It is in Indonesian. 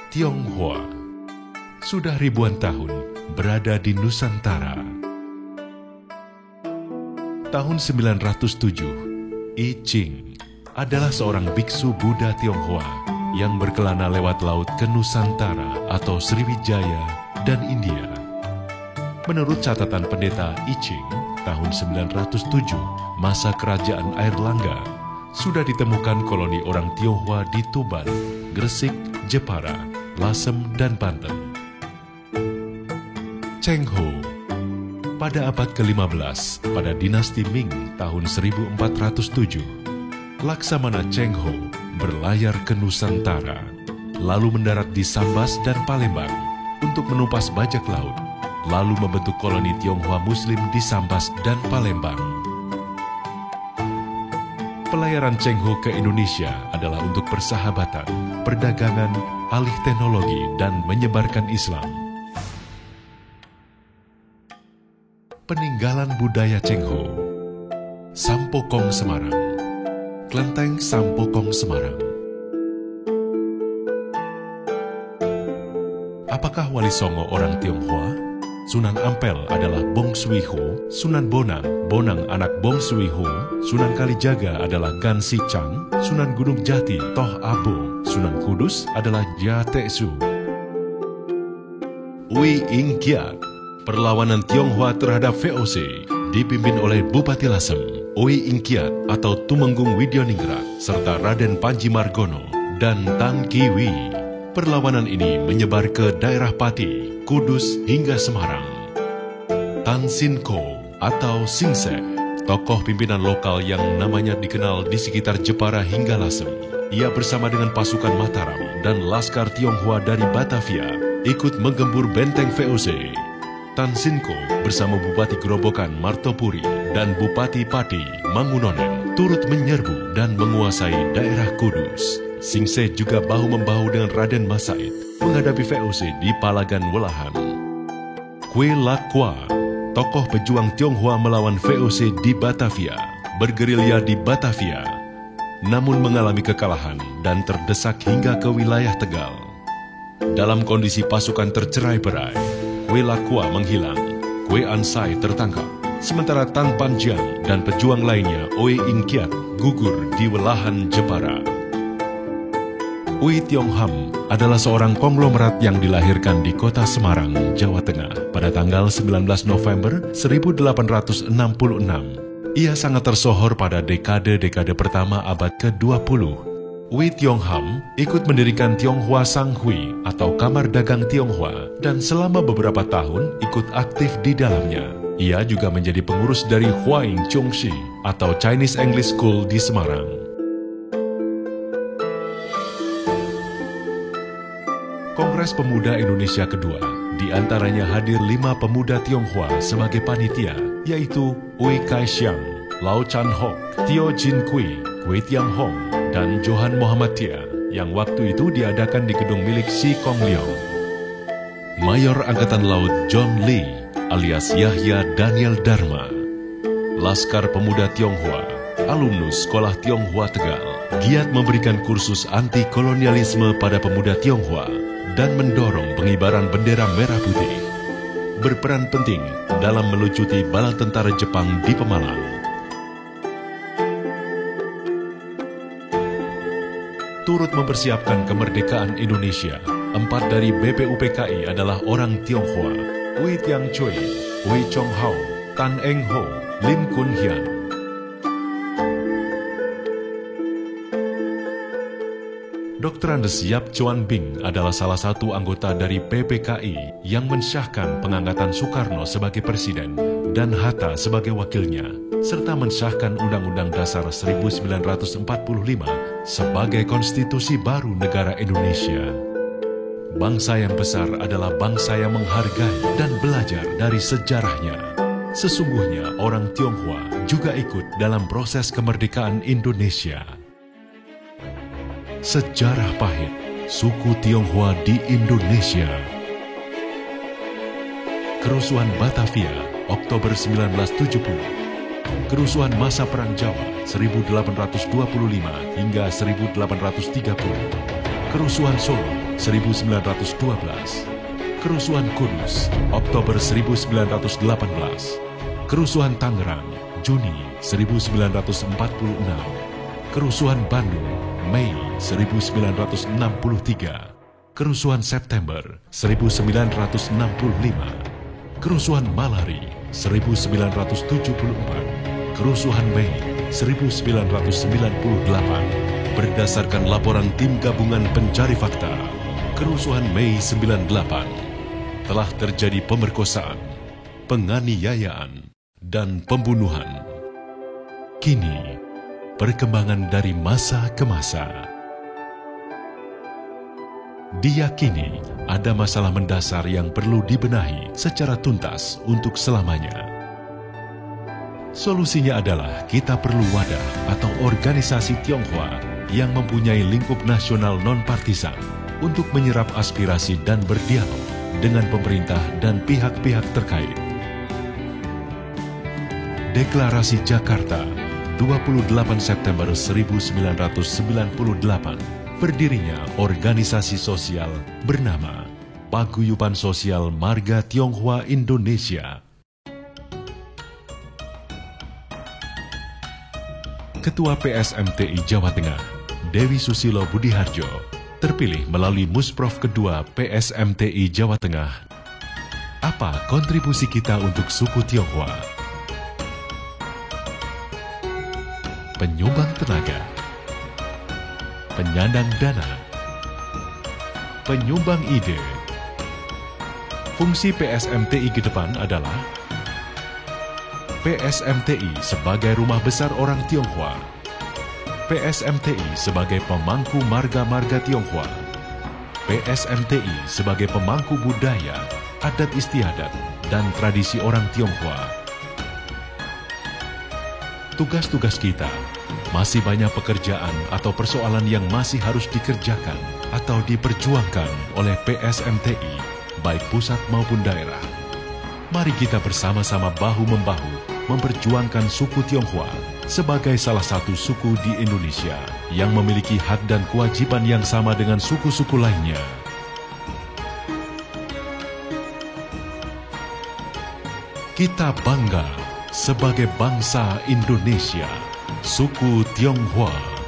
Tionghoa sudah ribuan tahun berada di Nusantara. Tahun 907, I Ching adalah seorang biksu Buddha Tionghoa yang berkelana lewat laut ke Nusantara atau Sriwijaya dan India. Menurut catatan pendeta I Ching, tahun 907, masa kerajaan Airlangga, sudah ditemukan koloni orang Tionghoa di Tuban, Gresik, Jepara, Lasem, dan Banten. Cheng Ho. Pada abad ke-15, pada dinasti Ming tahun 1407, Laksamana Cheng Ho berlayar ke Nusantara, lalu mendarat di Sambas dan Palembang untuk menumpas bajak laut, lalu membentuk koloni Tionghoa Muslim di Sambas dan Palembang. Pelayaran Cheng Ho ke Indonesia adalah untuk persahabatan, perdagangan, alih teknologi, dan menyebarkan Islam. Peninggalan budaya Cheng Ho. Sampokong Semarang. Kelenteng Sampokong Semarang. Apakah Wali Songo orang Tionghoa? Sunan Ampel adalah Bong Sui Ho, Sunan Bonang, Bonang anak Bong Sui Ho, Sunan Kalijaga adalah Gan Si Chang, Sunan Gunung Jati, Toh Abo, Sunan Kudus adalah Jia Te Su. Ui Ing Kiat, perlawanan Tionghoa terhadap VOC, dipimpin oleh Bupati Lasem, Ui Ing Kiat atau Tumenggung Widyoningrat, serta Raden Panji Margono dan Tan Ki Wi. Perlawanan ini menyebar ke daerah Pati, Kudus hingga Semarang. Tan Sin Ko atau Singse, tokoh pimpinan lokal yang namanya dikenal di sekitar Jepara hingga Lasem. Ia bersama dengan pasukan Mataram dan Laskar Tionghoa dari Batavia ikut menggempur benteng VOC. Tan Sin Ko bersama Bupati Grobogan Martopuri dan Bupati Pati Mangunonen turut menyerbu dan menguasai daerah Kudus. Singse juga bahu-membahu dengan Raden Masaid menghadapi VOC di Palagan Welahan. Kwe Lakwa, tokoh pejuang Tionghoa melawan VOC di Batavia, bergerilya di Batavia, namun mengalami kekalahan dan terdesak hingga ke wilayah Tegal. Dalam kondisi pasukan tercerai-berai, Kwe Lakwa menghilang, Kwe Ansai tertangkap, sementara Tan Panjiang dan pejuang lainnya Oi Ing Kiat gugur di Welahan Jepara. Ui Tiong Ham adalah seorang konglomerat yang dilahirkan di kota Semarang, Jawa Tengah pada tanggal 19 November 1866. Ia sangat tersohor pada dekade-dekade pertama abad ke-20. Ui Tiong Ham ikut mendirikan Tionghoa Sang Hui atau Kamar Dagang Tionghoa dan selama beberapa tahun ikut aktif di dalamnya. Ia juga menjadi pengurus dari Huaing Chongxi atau Chinese English School di Semarang. Kongres Pemuda Indonesia kedua, diantaranya hadir 5 pemuda Tionghoa sebagai panitia, yaitu Ui Kai Xiang, Lau Chan Hok, Tio Jin Kui, Kwe Tiang Hong, dan Johan Muhammad Tia, yang waktu itu diadakan di gedung milik Si Kong Leong. Mayor Angkatan Laut John Lee, alias Yahya Daniel Dharma. Laskar Pemuda Tionghoa, alumnus Sekolah Tionghoa Tegal, giat memberikan kursus anti-kolonialisme pada pemuda Tionghoa, dan mendorong pengibaran bendera merah putih. Berperan penting dalam melucuti bala tentara Jepang di Pemalang. Turut mempersiapkan kemerdekaan Indonesia, 4 dari BPUPKI adalah orang Tionghoa: Ui Tiang Chui, Ui Chong Hao, Tan Eng Ho, Lim Kun Hian. Dr. Andes Yap Chuan Bing adalah salah satu anggota dari PPKI yang mensyahkan pengangkatan Soekarno sebagai presiden dan Hatta sebagai wakilnya, serta mensyahkan Undang-Undang Dasar 1945 sebagai konstitusi baru negara Indonesia. Bangsa yang besar adalah bangsa yang menghargai dan belajar dari sejarahnya. Sesungguhnya orang Tionghoa juga ikut dalam proses kemerdekaan Indonesia. Sejarah pahit suku Tionghoa di Indonesia. Kerusuhan Batavia, Oktober 1970. Kerusuhan masa Perang Jawa, 1825 hingga 1830. Kerusuhan Solo, 1912. Kerusuhan Kudus, Oktober 1918. Kerusuhan Tangerang, Juni 1946. Kerusuhan Bandung, Mei 1963. Kerusuhan September 1965. Kerusuhan Malari 1974. Kerusuhan Mei 1998. Berdasarkan laporan tim gabungan pencari fakta, kerusuhan Mei 98 telah terjadi pemerkosaan, penganiayaan, dan pembunuhan. Kini, perkembangan dari masa ke masa. Diyakini ada masalah mendasar yang perlu dibenahi secara tuntas untuk selamanya. Solusinya adalah kita perlu wadah atau organisasi Tionghoa yang mempunyai lingkup nasional non-partisan untuk menyerap aspirasi dan berdialog dengan pemerintah dan pihak-pihak terkait. Deklarasi Jakarta, 28 September 1998, berdirinya organisasi sosial bernama Paguyuban Sosial Marga Tionghoa Indonesia. Ketua PSMTI Jawa Tengah, Dewi Susilo Budiharjo, terpilih melalui Musprov kedua PSMTI Jawa Tengah. Apa kontribusi kita untuk suku Tionghoa? Penyumbang tenaga, penyandang dana, penyumbang ide. Fungsi PSMTI ke depan adalah PSMTI sebagai rumah besar orang Tionghoa, PSMTI sebagai pemangku marga-marga Tionghoa, PSMTI sebagai pemangku budaya, adat istiadat, dan tradisi orang Tionghoa. Tugas-tugas kita, masih banyak pekerjaan atau persoalan yang masih harus dikerjakan atau diperjuangkan oleh PSMTI, baik pusat maupun daerah. Mari kita bersama-sama bahu-membahu memperjuangkan suku Tionghoa sebagai salah satu suku di Indonesia yang memiliki hak dan kewajiban yang sama dengan suku-suku lainnya. Kita bangga sebagai bangsa Indonesia, suku Tionghoa.